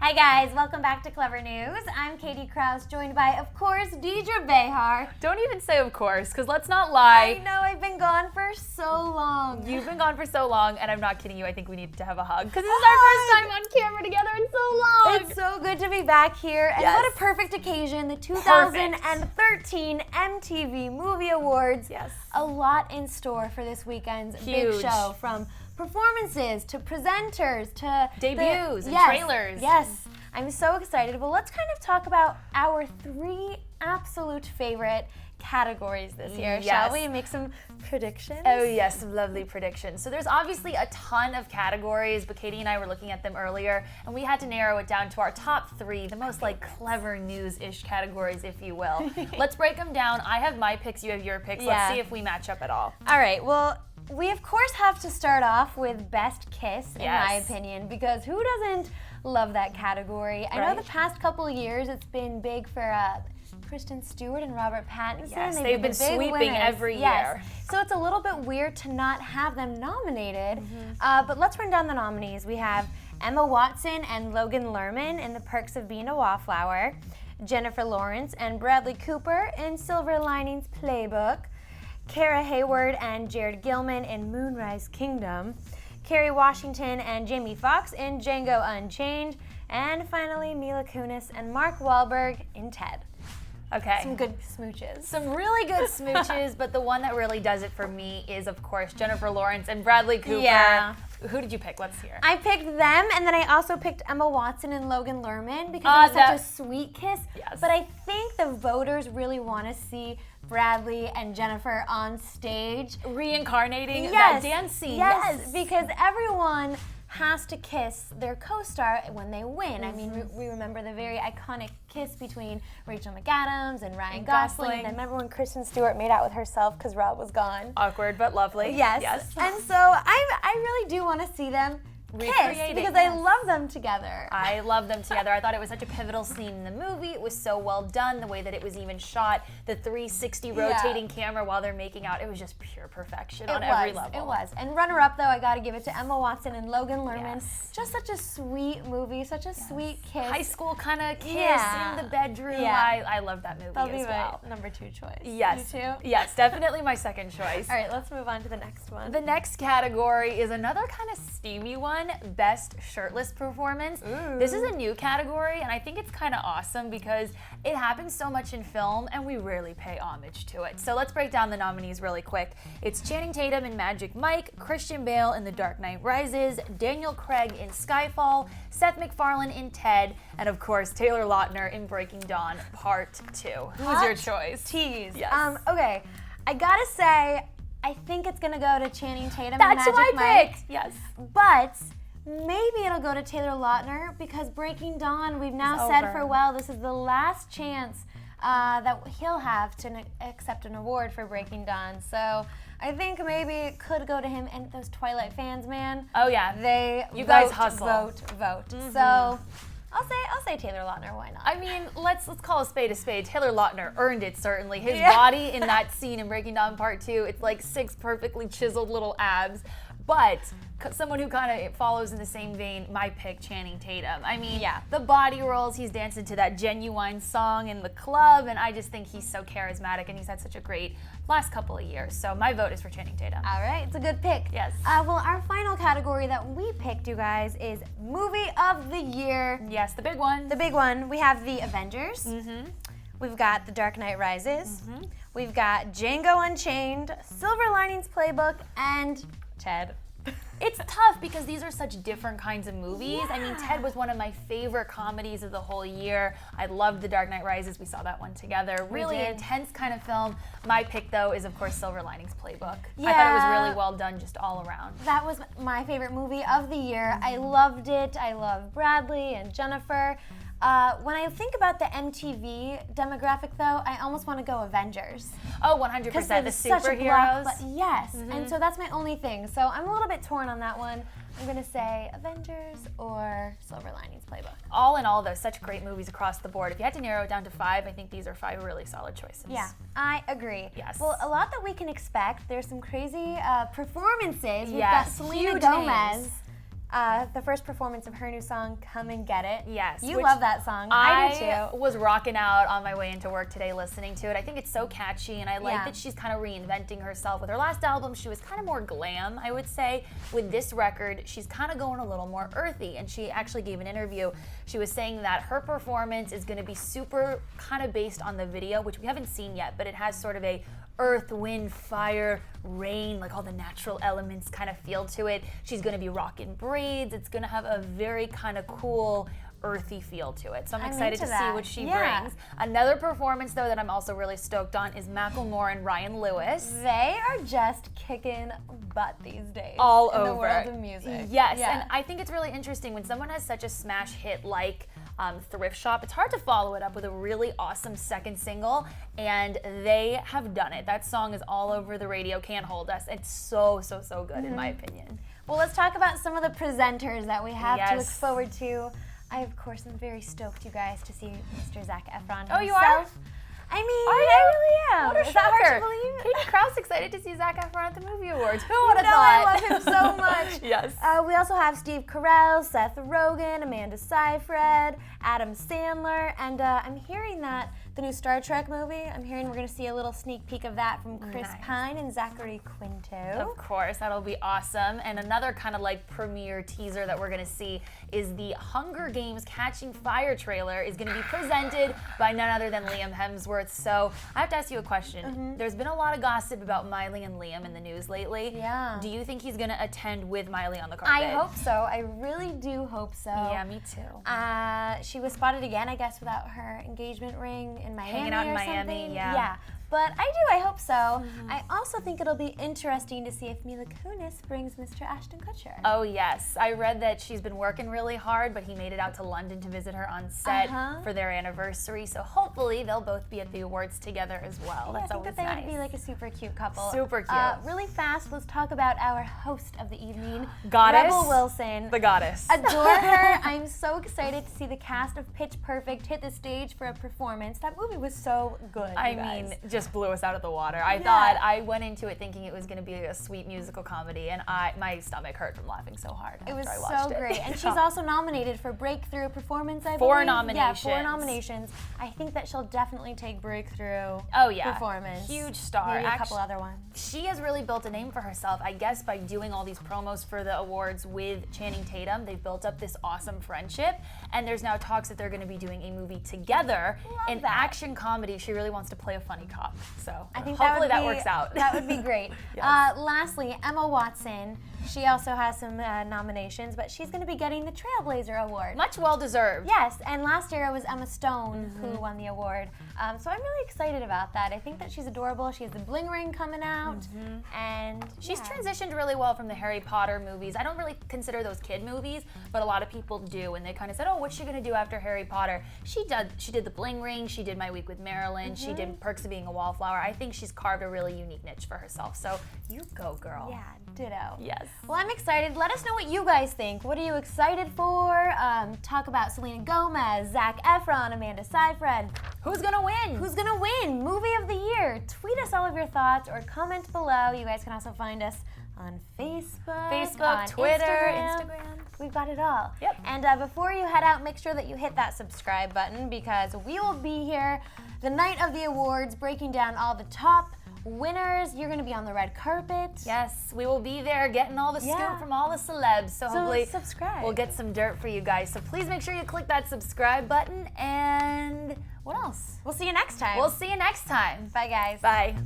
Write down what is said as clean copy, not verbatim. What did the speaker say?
Hi guys, welcome back to Clever News. I'm Katie Krause, joined by, of course, Deidre Behar. Don't even say of course, because let's not lie. I know, I've been gone for so long. You've been gone for so long, and I'm not kidding you, I think we need to have a hug, because this is our first time on camera together in so long. It's so good to be back here, and what a perfect occasion, the 2013 MTV Movie Awards. Yes. A lot in store for this weekend's big show, from performances to presenters to debuts and trailers. Yes, I'm so excited. Well, let's kind of talk about our 3 absolute favorite categories this year, shall we? Make some predictions? Oh yes, some lovely predictions. So there's obviously a ton of categories, but Katie and I were looking at them earlier, and we had to narrow it down to our top 3, the most like clever news-ish categories, if you will. Let's break them down. I have my picks, you have your picks. Let's see if we match up at all. All right, well, we of course have to start off with Best Kiss, in my opinion, because who doesn't love that category? I know the past couple of years it's been big for Kristen Stewart and Robert Pattinson. Yes, they've been sweeping every year. So it's a little bit weird to not have them nominated, but let's run down the nominees. We have Emma Watson and Logan Lerman in The Perks of Being a Wallflower, Jennifer Lawrence and Bradley Cooper in Silver Linings Playbook, Kara Hayward and Jared Gilman in Moonrise Kingdom, Kerry Washington and Jamie Foxx in Django Unchained, and finally Mila Kunis and Mark Wahlberg in Ted. Okay. Some good smooches. Some really good smooches, but the one that really does it for me is, of course, Jennifer Lawrence and Bradley Cooper. Yeah. Who did you pick? Let's hear. I picked them, and then I also picked Emma Watson and Logan Lerman because it was such a sweet kiss. Yes. But I think the voters really want to see Bradley and Jennifer on stage. Reincarnating that dance scene. Yes, because everyone has to kiss their co-star when they win. I mean, we remember the very iconic kiss between Rachel McAdams and Ryan Gosling. And I remember when Kristen Stewart made out with herself because Rob was gone. Awkward but lovely. Yes. And so I really do want to see them kiss because I love them together. I love them together. I thought it was such a pivotal scene in the movie. It was so well done, the way that it was even shot, the 360 rotating camera while they're making out. It was just pure perfection on every level. It was. And runner-up, though, I got to give it to Emma Watson and Logan Lerman. Just such a sweet movie, such a sweet kiss. High school kind of kiss in the bedroom. I love that movie as well. My number 2 choice. Yes. You too? Yes, definitely my second choice. All right, let's move on to the next one. The next category is another kind of steamy one. Best shirtless performance. This is a new category, and I think it's kind of awesome because it happens so much in film and we rarely pay homage to it. So let's break down the nominees really quick. It's Channing Tatum in Magic Mike, Christian Bale in The Dark Knight Rises, Daniel Craig in Skyfall, Seth MacFarlane in Ted, and of course Taylor Lautner in Breaking Dawn Part 2. Who's your choice? Tease. Yes. Okay, I gotta say, I think it's gonna go to Channing Tatum That's and Magic who I Mike. picked. Yes. But maybe it'll go to Taylor Lautner because Breaking Dawn, we've now said farewell. This is the last chance that he'll have to accept an award for Breaking Dawn. So I think maybe it could go to him. And those Twilight fans, man. Oh yeah. You guys vote, hustle. Vote. So I'll say Taylor Lautner. Why not? I mean, let's call a spade a spade. Taylor Lautner earned it, certainly. His body in that scene in Breaking Dawn Part 2, it's like 6 perfectly chiseled little abs. But someone who kind of follows in the same vein, my pick, Channing Tatum. I mean, the body rolls, he's dancing to that Genuine song in the club, and I just think he's so charismatic, and he's had such a great last couple of years. So my vote is for Channing Tatum. All right, it's a good pick. Yes. Well, our final category that we picked, you guys, is Movie of the Year. Yes, the big one. The big one. We have The Avengers. We've got The Dark Knight Rises. We've got Django Unchained, Silver Linings Playbook, and Ted. It's tough because these are such different kinds of movies. I mean, Ted was one of my favorite comedies of the whole year. I loved The Dark Knight Rises. We saw that one together. Really intense kind of film. My pick, though, is, of course, Silver Linings Playbook. I thought it was really well done just all around. That was my favorite movie of the year. I loved it. I love Bradley and Jennifer. When I think about the MTV demographic, though, I almost want to go Avengers. Oh, 100%. The superheroes. Yes, and so that's my only thing. So I'm a little bit torn on that one. I'm going to say Avengers or Silver Linings Playbook. All in all, though, such great movies across the board. If you had to narrow it down to 5, I think these are 5 really solid choices. Yeah, I agree. Yes. Well, a lot that we can expect. There's some crazy performances. We've got Selena Gomez. the first performance of her new song, Come and Get It. Yes. You love that song. I do too. was rocking out on my way into work today listening to it. I think it's so catchy, and I like Yeah. that she's kind of reinventing herself. With her last album, she was kind of more glam, I would say. With this record, she's kind of going a little more earthy, and she actually gave an interview. She was saying that her performance is going to be super kind of based on the video, which we haven't seen yet, but it has sort of a earth, wind, fire, rain, like all the natural elements kind of feel to it. She's going to be rocking braids. It's going to have a very kind of cool, earthy feel to it. So I'm excited to see what she brings. Another performance, though, that I'm also really stoked on is Macklemore and Ryan Lewis. They are just kicking butt these days. All in over. the world of music. Yes, Yeah. and I think it's really interesting when someone has such a smash hit like Thrift Shop, it's hard to follow it up with a really awesome second single, and they have done it. That song is all over the radio, Can't Hold Us. It's so good in my opinion. Well, let's talk about some of the presenters that we have to look Yes. forward to. I, of course, am very stoked, you guys, to see Mr. Zac Efron himself. Oh, you are? I mean, Are you? I really am. What a Is that hard shocker. to believe? Katie Krause excited to see Zac Efron at the movie awards. Who would have No, thought? I love him so much. Yes. We also have Steve Carell, Seth Rogen, Amanda Seyfried, Adam Sandler, and I'm hearing that the new Star Trek movie, I'm hearing we're going to see a little sneak peek of that from Chris Nice. Pine and Zachary Quinto. Of course, that'll be awesome. And another kind of like premiere teaser that we're gonna see is the Hunger Games Catching Fire trailer is gonna be presented by none other than Liam Hemsworth. So I have to ask you a question. There's been a lot of gossip about Miley and Liam in the news lately. Yeah. Do you think he's gonna attend with Miley on the carpet? I hope so. I really do hope so. Yeah, me too. She was spotted again, I guess, without her engagement ring in Miami Hanging out in or Miami, something. yeah. But I hope so. I also think it'll be interesting to see if Mila Kunis brings Mr. Ashton Kutcher. Oh yes, I read that she's been working really hard, but he made it out to London to visit her on set for their anniversary. So hopefully they'll both be at the awards together as well. Yeah, That's I think always that they nice. would be like a super cute couple. Super cute. Really fast, let's talk about our host of the evening, Goddess. Rebel Wilson. The goddess. Adore her. I'm so excited to see the cast of Pitch Perfect hit the stage for a performance. That movie was so good. I you guys. mean, just blew us out of the water. I thought I went into it thinking it was going to be a sweet musical comedy, and my stomach hurt from laughing so hard. It was after I watched so great. And she's also nominated for Breakthrough Performance, I believe. 4 Yeah, nominations. 4 nominations. I think that she'll definitely take Breakthrough Oh yeah, Performance. huge star. Maybe a couple other ones. She has really built a name for herself, I guess, by doing all these promos for the awards with Channing Tatum. They've built up this awesome friendship, and there's now talks that they're going to be doing a movie together. Love In that. action comedy, she really wants to play a funny cop. So I think hopefully that, that works out. That would be great. Yes. Lastly, Emma Watson. She also has some nominations, but she's going to be getting the Trailblazer Award. Much well deserved. Yes, and last year it was Emma Stone who won the award. So I'm really excited about that. I think that she's adorable. She has the bling ring coming out, and She's yeah. transitioned really well from the Harry Potter movies. I don't really consider those kid movies, but a lot of people do, and they kind of said, "Oh, what's she gonna do after Harry Potter?" She did the Bling Ring. She did My Week with Marilyn. She did Perks of Being a Wallflower. I think she's carved a really unique niche for herself. So you go, girl. Yeah, ditto. Yes. Well, I'm excited. Let us know what you guys think. What are you excited for? Talk about Selena Gomez, Zac Efron, Amanda Seyfried. Who's gonna win? Who's gonna win? Movie of the year. Tweet us all of your thoughts or comment below. You guys can also find us on Facebook, on Twitter, Instagram. We've got it all. Yep. And before you head out, make sure that you hit that subscribe button because we will be here the night of the awards breaking down all the top winners. You're going to be on the red carpet. Yes, we will be there getting all the Yeah. scoop from all the celebs. So hopefully subscribe. we'll get some dirt for you guys. So please make sure you click that subscribe button. And what else? We'll see you next time. We'll see you next time. Bye, guys. Bye.